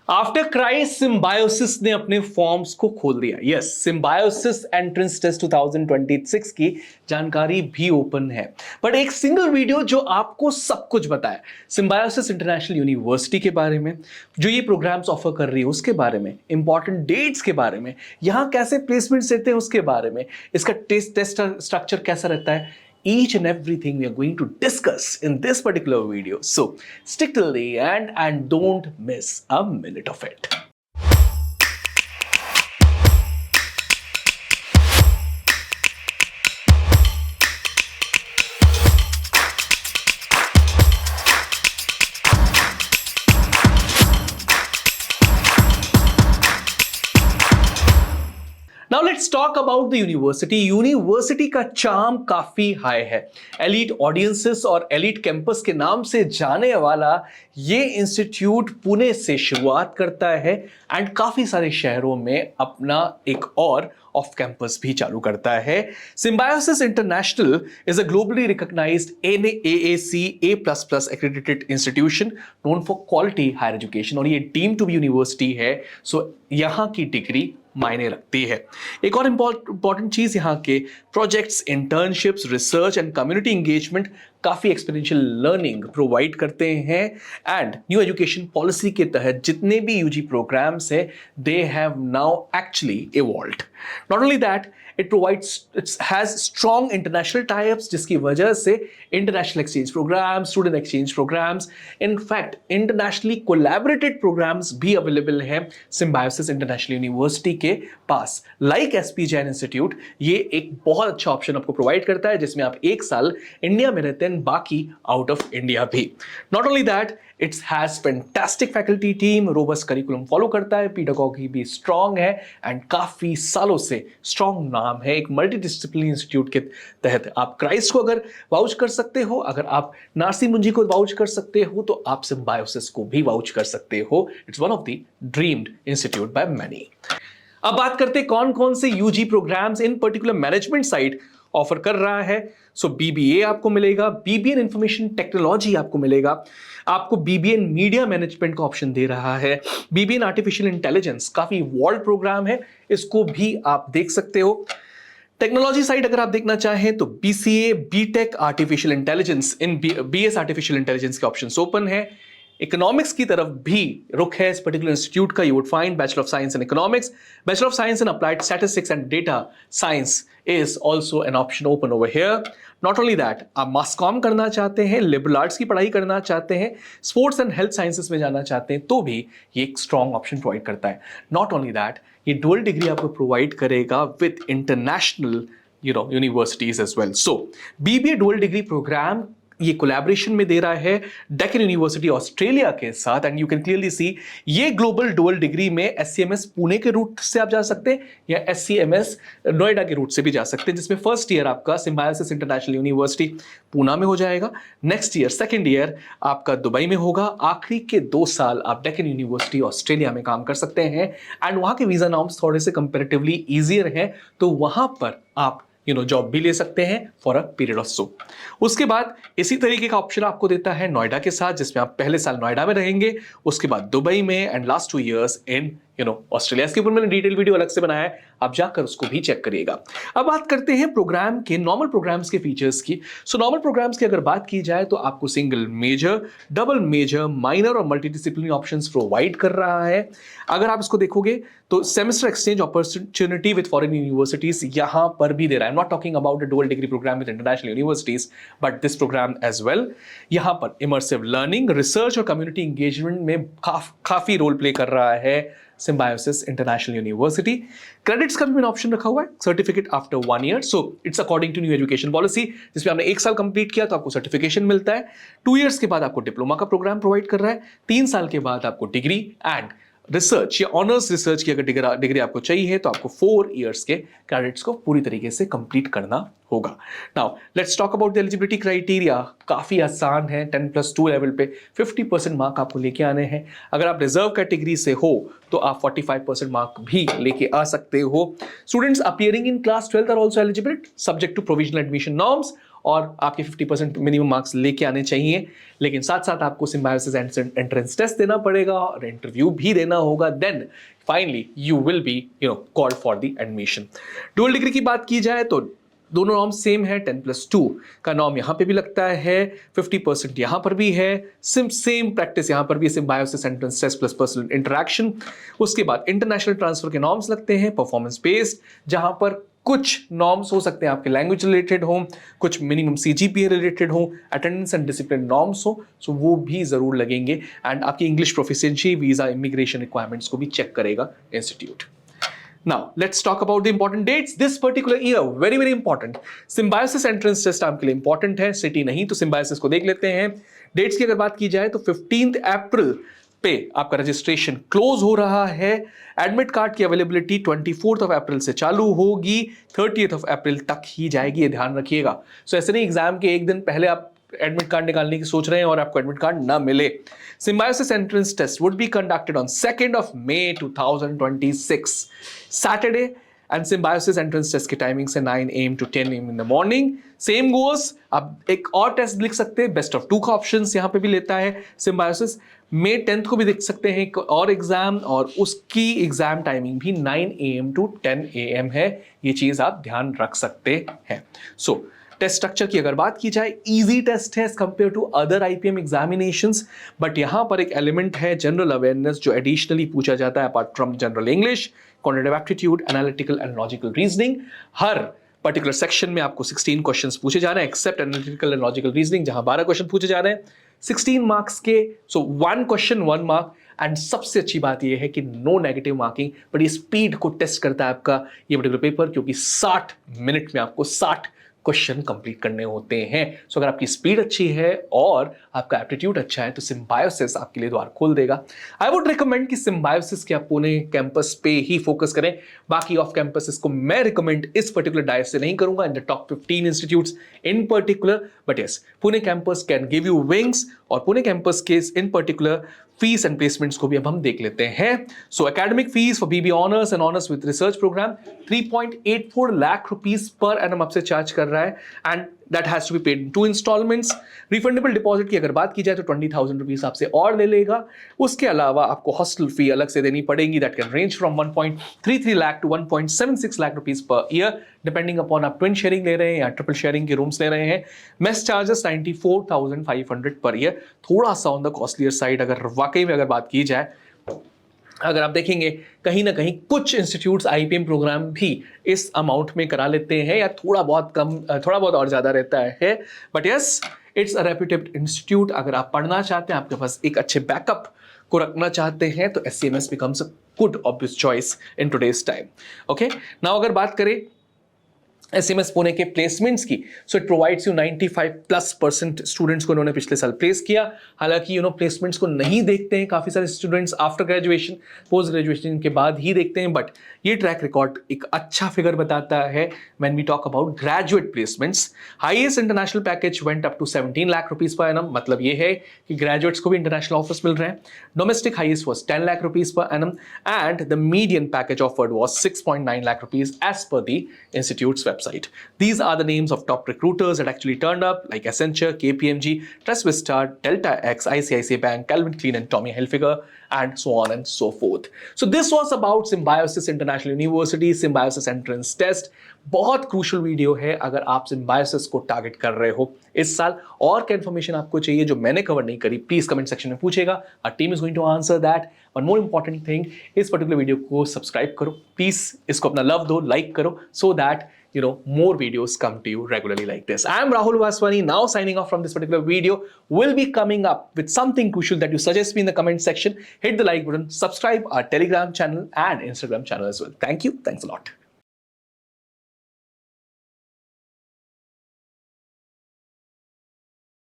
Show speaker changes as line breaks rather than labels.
After Christ symbiosis ने अपने forms को खोल दिया। यस, सिम्बायोसिस एंट्रेंस टेस्ट 2026 की जानकारी भी ओपन है, बट एक सिंगल वीडियो जो आपको सब कुछ बताया सिम्बायोसिस इंटरनेशनल यूनिवर्सिटी के बारे में, जो ये प्रोग्राम्स ऑफर कर रही है उसके बारे में, इंपॉर्टेंट डेट्स के बारे में, यहाँ कैसे प्लेसमेंट्स देते हैं उसके बारे में, इसका टेस्ट स्ट्रक्चर कैसा रहता है, each and everything we are going to discuss in this particular video. So stick till the end and don't miss a minute of it. Now let's talk about the university. University का charm काफी high है। Elite audiences और elite campus के नाम से जाने वाला ये इंस्टीट्यूट पुणे से शुरुआत करता है एंड काफी सारे शहरों में अपना एक और ऑफ कैंपस भी चालू करता है। Symbiosis international is a globally recognised NAAC A++ accredited institution known for quality higher education और ये डीम्ड टू बी यूनिवर्सिटी है, सो यहाँ की डिग्री मायने रखती है। एक और इंपॉर्टेंट चीज यहाँ के projects, internships, research and community engagement काफी एक्सपीरियंशियल लर्निंग प्रोवाइड करते हैं एंड न्यू एजुकेशन पॉलिसी के तहत जितने भी यूजी प्रोग्राम्स है they have now actually evolved. Not only that, it has strong international types जिसकी वजह से international exchange programmes, student exchange programmes, in fact internationally collaborated programmes भी अवेलेबल हैं सिम्बायोसिस इंटरनेशनल यूनिवर्सिटी के पास। लाइक एसपी जैन इंस्टीट्यूट, ये एक बहुत अच्छा ऑप्शन आपको प्रोवाइड करता है जिसमें आप एक साल इंडिया में रहते हैं, बाकी आउट ऑफ इंडिया भी। Not only that, it has fantastic faculty team, robust curriculum follow करता है, पीडागॉगी भी स्ट्रांग है एंड काफी सालों से स्ट्रांग नाम है। एक मल्टी डिसिप्लिन इंस्टीट्यूट के तहत आप क्राइस्ट को अगर वाउच कर सकते हो, अगर आप नारसी मुंजी को वाउच कर सकते हो, तो आप सिम्बायोसिस को भी वाउच कर सकते हो। It's one of the dreamed institute by many. अब बात करते हैं कौन कौन से UG programmes in particular management side offer कर रहा है। सो BBA आपको मिलेगा, BBA इन इंफॉर्मेशन टेक्नोलॉजी आपको मिलेगा, आपको BBA इन मीडिया मैनेजमेंट का ऑप्शन दे रहा है, BBA इन आर्टिफिशियल इंटेलिजेंस, काफी वॉल्ड प्रोग्राम है, इसको भी आप देख सकते हो। टेक्नोलॉजी साइड अगर आप देखना चाहें तो BCA BTech आर्टिफिशियल इंटेलिजेंस इन BS आर्टिफिशियल इंटेलिजेंस के ऑप्शन ओपन है। इकोनॉमिक्स की तरफ भी रुख है इस पर्टिकुलर इंस्टीट्यूट का। You would find bachelor of science in economics, bachelor of science in applied statistics and data science is also an option open over here. Not only that, आप मास com करना चाहते हैं, लिबरल आर्ट्स की पढ़ाई करना चाहते हैं, स्पोर्ट्स एंड हेल्थ साइंसेस में जाना चाहते हैं, तो भी ये एक स्ट्रॉन्ग ऑप्शन प्रोवाइड करता है। नॉट ओनली दैट, ये डुअल डिग्री आपको प्रोवाइड करेगा with international universities as well. So BBA dual degree programme ये कोलैबोरेशन में दे रहा है डेक्कन यूनिवर्सिटी ऑस्ट्रेलिया के साथ and you can clearly see ये ग्लोबल डुअल डिग्री में SCMS पुणे के रूट से आप जा सकते हैं या SCMS नोएडा के रूट से भी जा सकते हैं, जिसमें फर्स्ट ईयर आपका सिम्बायोसिस इंटरनेशनल यूनिवर्सिटी पूना में हो जाएगा, नेक्स्ट ईयर सेकेंड ईयर आपका दुबई में होगा, आखिरी के 2 साल आप डेक्कन यूनिवर्सिटी ऑस्ट्रेलिया में काम कर सकते हैं एंड वहां के वीजा नॉर्म्स थोड़े से कंपेरेटिवली ईजियर हैं, तो वहां पर आप जॉब भी ले सकते हैं फॉर अ पीरियड ऑफ सो। उसके बाद इसी तरीके का ऑप्शन आपको देता है नोएडा के साथ, जिसमें आप पहले साल नोएडा में रहेंगे, उसके बाद दुबई में and last 2 years in Australia. इसके ऊपर मैंने डिटेल वीडियो अलग से बनाया है, आप जाकर उसको भी चेक करिएगा। अब बात करते हैं प्रोग्राम के, नॉर्मल प्रोग्राम्स के फीचर्स की। सो नॉर्मल प्रोग्राम्स की अगर बात की जाए तो आपको single major, double major, minor और मल्टीडिसिप्लिनरी ऑप्शंस प्रोवाइड कर रहा है। अगर आप इसको देखोगे तो semester exchange opportunity with foreign universities यहां पर भी दे रहा है। Not talking about a dual degree programme with international universities but this programme as well. यहां पर इमर्सिव लर्निंग, रिसर्च और कम्युनिटी एंगेजमेंट में काफी रोल प्ले कर रहा है सिम्बायोसिस इंटरनेशनल यूनिवर्सिटी। क्रेडिट्स का भी ऑप्शन रखा हुआ है, certificate after 1 year, so it's according to new education policy, जिसमें आपने 1 साल कंप्लीट किया तो आपको सर्टिफिकेशन मिलता है, 2 इयर्स के बाद आपको डिप्लोमा का प्रोग्राम प्रोवाइड कर रहा है, 3 साल के बाद आपको डिग्री एंड रिसर्च या ऑनर्स रिसर्च की अगर डिग्री आपको चाहिए तो आपको 4 इयर्स के क्रेडिट्स को पूरी तरीके से कंप्लीट करना होगा। Now let's talk about the eligibility criteria. काफी आसान है, 10+2 लेवल पे 50% मार्क आपको लेके आने हैं। अगर आप रिजर्व कैटेगरी से हो तो आप 45% मार्क भी लेके आ सकते हो। Students appearing in class 12th are also eligible subject to provisional admission norms और आपके 50% मिनिमम मार्क्स लेके आने चाहिए। लेकिन साथ साथ आपको सिम्बायोसिस एंट्रेंस टेस्ट देना पड़ेगा और इंटरव्यू भी देना होगा। Then finally you will be called for the admission. Dual degree की बात की जाए तो दोनों नॉर्म सेम है, 10+2 का नॉर्म यहाँ पे भी लगता है, 50% यहाँ पर भी है, सेम प्रैक्टिस यहाँ पर भी, Symbiosis entrance test plus personal interaction. उसके बाद इंटरनेशनल ट्रांसफर के नॉर्म्स लगते हैं, परफॉर्मेंस बेस्ड, जहाँ पर कुछ नॉर्म्स हो सकते हैं आपके लैंग्वेज रिलेटेड हो, कुछ मिनिमम CGPA रिलेटेड हो, अटेंडेंस एंड डिसिप्लिन नॉर्म्स हो, सो वो भी जरूर लगेंगे। एंड आपकी English proficiency, visa, immigration requirements को भी चेक करेगा institute. Now, let's talk about the important dates. This particular year, very very important. Symbiosis entrance test आपके लिए important है, सिटी नहीं तो Symbiosis को देख लेते हैं। डेट्स की अगर बात की जाए तो 15 अप्रैल पे आपका रजिस्ट्रेशन क्लोज हो रहा है। एडमिट कार्ड की अवेलेबिलिटी 24 अप्रैल से चालू होगी, 30 अप्रैल तक ही जाएगी, ये ध्यान रखिएगा। सो ऐसे नहीं एग्जाम के एक दिन पहले आप एडमिट कार्ड निकालने की सोच रहे हैं और आपको एडमिट कार्ड ना मिले। Symbiosis entrance test would be conducted on 2nd of May 2026 Saturday, and Symbiosis entrance test की टाइमिंग से 9 AM to 10 AM in the morning. Same goes, आप एक और टेस्ट लिख सकते हैं, बेस्ट ऑफ 2 का ऑप्शंस यहाँ पे भी लेता है Symbiosis। May 10th को भी देख सकते हैं एक और एग्जाम, और उसकी एग्जाम टाइमिंग भी 9 AM to 10 AM है, ये चीज आप ध्यान रख सकते हैं। सो टेस्ट स्ट्रक्चर की अगर बात की जाए, इजी टेस्ट है as compare to other IPM examinations, but यहां पर एक एलिमेंट है जनरल अवेयरनेस जो एडिशनली पूछा जाता है apart from general English, quantitative aptitude, analytical and logical reasoning. हर पर्टिकुलर सेक्शन में आपको 16 क्वेश्चंस पूछे जा रहे हैं, except analytical and logical reasoning जहां 12 क्वेश्चन पूछे जा रहे हैं 16 मार्क्स के। सो 1 क्वेश्चन 1 मार्क। एंड सबसे अच्छी बात यह है कि नो नेगेटिव मार्किंग, बट ये स्पीड को टेस्ट करता है आपका ये पर्टिकुलर पेपर, क्योंकि 60 मिनट में आपको 60 क्वेश्चन कंप्लीट करने होते हैं। सो अगर आपकी स्पीड अच्छी है और आपका एप्टीट्यूड अच्छा है तो सिम्बायोसिस आपके लिए द्वार खोल देगा। आई वुड रिकमेंड कि सिम्बायोसिस के आप पुणे कैंपस पे ही फोकस करें, बाकी ऑफ कैंपसेस को मैं रिकमेंड इस पर्टिकुलर डायस से नहीं करूंगा in the top 15 institutes in particular, but yes Pune campus can give you wings, और पुणे कैंपस के in particular fees and placements को भी अब हम देख लेते हैं। So academic fees for BB honours and honours with research program 3.84 lakh rupees per annum आपसे चार्ज कर रहा है, and that has to be paid in 2 instalments. Refundable deposit की अगर बात की जाए तो 20,000 रुपीस आपसे और ले लेगा। उसके अलावा आपको हॉस्टल फी अलग से देनी पड़ेगी, that can range from 1.33 lakh to 1.76 lakh rupees per year, depending upon आप ट्विन शेयरिंग ले रहे हैं या ट्रिपल शेयरिंग के रूम्स ले रहे हैं। मेस चार्जेस 94,500 पर ईयर, थोड़ा सा ऑन द कॉस्टलियर साइड अगर वाकई में अगर बात की जाए। अगर आप देखेंगे कहीं ना कहीं कुछ इंस्टीट्यूट्स IPM प्रोग्राम भी इस अमाउंट में करा लेते हैं, या थोड़ा बहुत कम, थोड़ा बहुत और ज़्यादा रहता है, but yes it's a reputed institute. अगर आप पढ़ना चाहते हैं, आपके पास एक अच्छे बैकअप को रखना चाहते हैं, तो SCMS becomes a good obvious choice in today's time. Okay, now अगर बात करें SCMS पुणे के प्लेसमेंट्स की, so it provides you 95+% students को इन्होंने पिछले साल प्लेस किया। हालांकि प्लेसमेंट्स को नहीं देखते हैं काफ़ी सारे students, after graduation post graduation के बाद ही देखते हैं, बट ये ट्रैक रिकॉर्ड एक अच्छा फिगर बताता है when we talk about graduate placements. Highest international package went up to 17 lakh rupees per annum, मतलब ये है कि ग्रेजुएट्स को भी इंटरनेशनल ऑफर्स मिल रहे हैं। Domestic highest was 10 lakh rupees per annum, and the median package offered was 6.9 lakh rupees as per the institute's website. These are the names of top recruiters that actually turned up, like Accenture, KPMG, TrustVista, Delta X, ICICI Bank, Calvin Klein and Tommy Hilfiger, and so on and so forth. So this was about Symbiosis International University, Symbiosis Entrance Test. बहुत crucial video है अगर आप symbiosis को target कर रहे हो इस साल। और क्या इन्फॉर्मेशन आपको चाहिए जो मैंने कवर नहीं करी, प्लीज कमेंट सेक्शन में पूछेगा, our team is going to answer that. One more important thing, इस पर्टिकुलर वीडियो को सब्सक्राइब करो प्लीज, इसको अपना लव दो, लाइक करो, so that more videos come to you regularly like this. I am Rahul Vaswani, now signing off from this particular video. Will be coming up with something crucial that you suggest me in the comment section. Hit the like button, subscribe our Telegram channel and Instagram channel as well. Thank you. Thanks a lot.